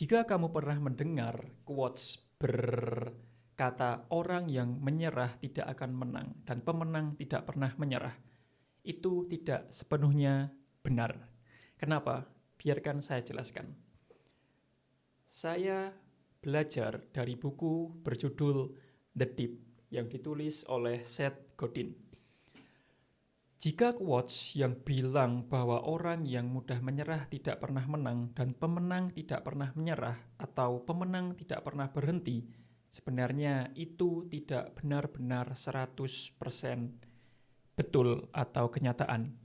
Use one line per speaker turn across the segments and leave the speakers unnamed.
Jika kamu pernah mendengar quotes berkata orang yang menyerah tidak akan menang dan pemenang tidak pernah menyerah, itu tidak sepenuhnya benar. Kenapa? Biarkan saya jelaskan. Saya belajar dari buku berjudul The Deep yang ditulis oleh Seth Godin. Jika quotes yang bilang bahwa orang yang mudah menyerah tidak pernah menang dan pemenang tidak pernah menyerah atau pemenang tidak pernah berhenti, sebenarnya itu tidak benar-benar 100% betul atau kenyataan.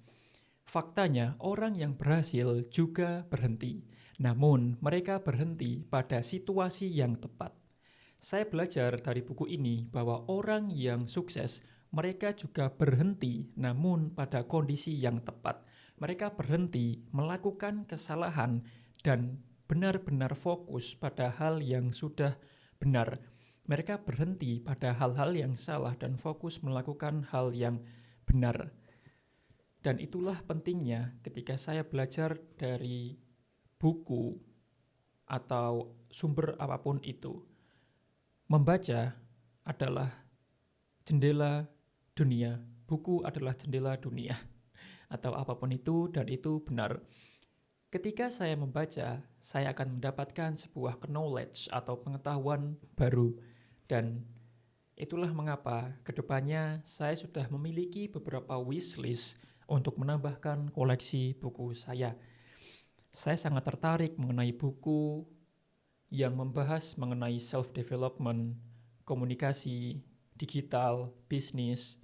Faktanya, orang yang berhasil juga berhenti, namun mereka berhenti pada situasi yang tepat. Saya belajar dari buku ini bahwa orang yang sukses, mereka juga berhenti, namun pada kondisi yang tepat. Mereka berhenti melakukan kesalahan dan benar-benar fokus pada hal yang sudah benar. Mereka berhenti pada hal-hal yang salah dan fokus melakukan hal yang benar. Dan itulah pentingnya ketika saya belajar dari buku atau sumber apapun itu. Membaca adalah jendela dunia, buku adalah jendela dunia, atau apapun itu, dan itu benar. Ketika saya membaca, saya akan mendapatkan sebuah knowledge atau pengetahuan baru, dan itulah mengapa kedepannya saya sudah memiliki beberapa wishlist untuk menambahkan koleksi buku saya. Saya sangat tertarik mengenai buku yang membahas mengenai self-development, komunikasi, digital, bisnis,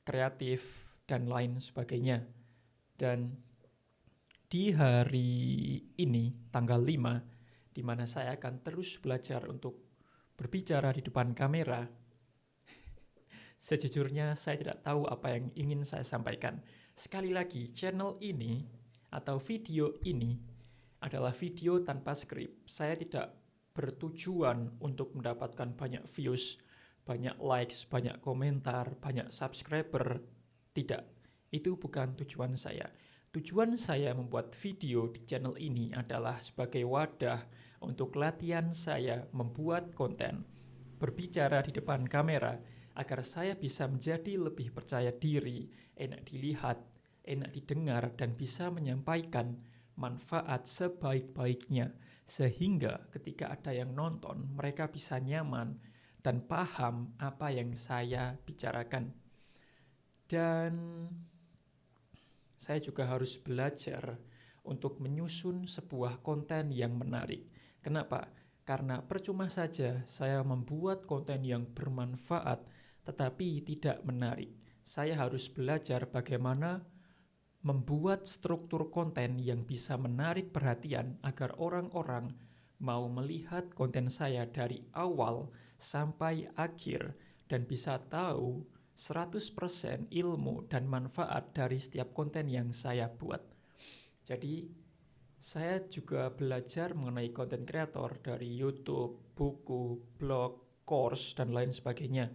kreatif, dan lain sebagainya. Dan di hari ini, tanggal 5, di mana saya akan terus belajar untuk berbicara di depan kamera, sejujurnya saya tidak tahu apa yang ingin saya sampaikan. Sekali lagi, channel ini atau video ini adalah video tanpa skrip. Saya tidak bertujuan untuk mendapatkan banyak views, banyak likes, banyak komentar, banyak subscriber. Tidak, itu bukan tujuan saya. Tujuan saya membuat video di channel ini adalah sebagai wadah untuk latihan saya membuat konten, berbicara di depan kamera, agar saya bisa menjadi lebih percaya diri, enak dilihat, enak didengar, dan bisa menyampaikan manfaat sebaik-baiknya, sehingga ketika ada yang nonton, mereka bisa nyaman dan paham apa yang saya bicarakan. Dan saya juga harus belajar untuk menyusun sebuah konten yang menarik. Kenapa? Karena percuma saja saya membuat konten yang bermanfaat tetapi tidak menarik. Saya harus belajar bagaimana membuat struktur konten yang bisa menarik perhatian agar orang-orang mau melihat konten saya dari awal sampai akhir dan bisa tahu 100% ilmu dan manfaat dari setiap konten yang saya buat. Jadi, saya juga belajar mengenai konten kreator dari YouTube, buku, blog, course, dan lain sebagainya.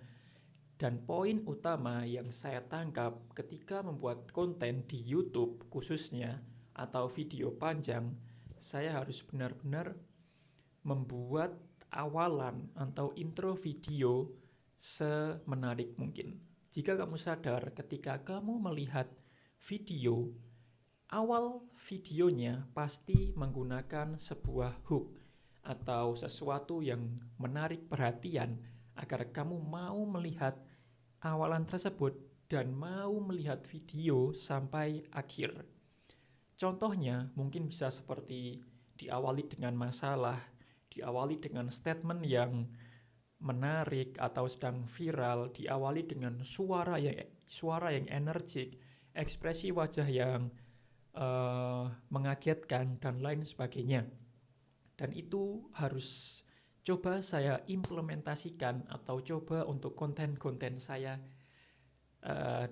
Dan poin utama yang saya tangkap ketika membuat konten di YouTube khususnya atau video panjang, saya harus benar-benar membuat awalan atau intro video semenarik mungkin. Jika kamu sadar ketika kamu melihat video, awal videonya pasti menggunakan sebuah hook atau sesuatu yang menarik perhatian agar kamu mau melihat awalan tersebut dan mau melihat video sampai akhir. Contohnya mungkin bisa seperti diawali dengan masalah, diawali dengan statement yang menarik atau sedang viral, diawali dengan suara yang energik, ekspresi wajah yang mengagetkan, dan lain sebagainya. Dan itu harus coba saya implementasikan atau coba untuk konten-konten saya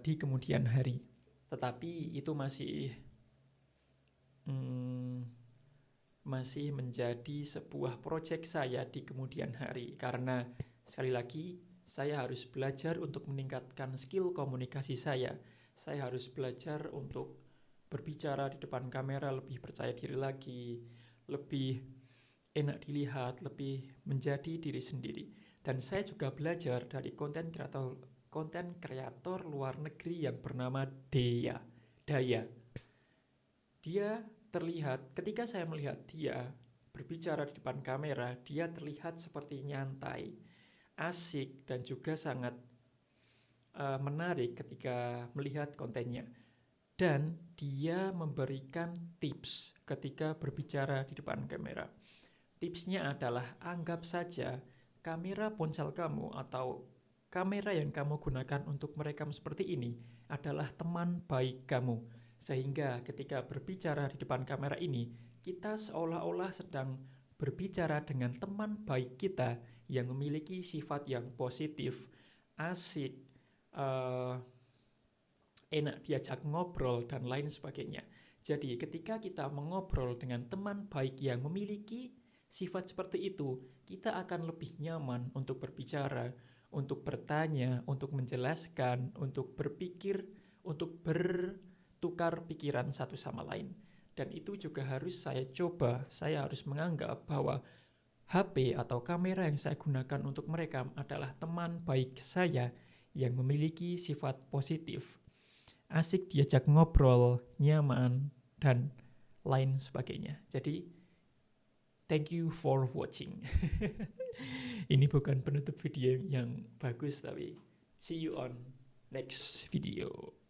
di kemudian hari. Tetapi itu masih menjadi sebuah proyek saya di kemudian hari, karena sekali lagi saya harus belajar untuk meningkatkan skill komunikasi saya. Saya harus belajar untuk berbicara di depan kamera lebih percaya diri lagi, lebih enak dilihat, lebih menjadi diri sendiri. Dan saya juga belajar dari konten kreator luar negeri yang bernama Daya. Dia terlihat, ketika saya melihat dia berbicara di depan kamera, dia terlihat seperti nyantai, asik, dan juga sangat menarik ketika melihat kontennya. Dan dia memberikan tips ketika berbicara di depan kamera. Tipsnya adalah anggap saja kamera ponsel kamu atau kamera yang kamu gunakan untuk merekam seperti ini adalah teman baik kamu. Sehingga ketika berbicara di depan kamera ini, kita seolah-olah sedang berbicara dengan teman baik kita yang memiliki sifat yang positif, asik, enak diajak ngobrol, dan lain sebagainya. Jadi ketika kita mengobrol dengan teman baik yang memiliki sifat seperti itu, kita akan lebih nyaman untuk berbicara, untuk bertanya, untuk menjelaskan, untuk berpikir, untuk bertukar pikiran satu sama lain. Dan itu juga harus saya coba. Saya harus menganggap bahwa HP atau kamera yang saya gunakan untuk merekam adalah teman baik saya yang memiliki sifat positif, asik diajak ngobrol, nyaman, dan lain sebagainya. Jadi, thank you for watching. Ini bukan penutup video yang bagus, tapi see you on next video.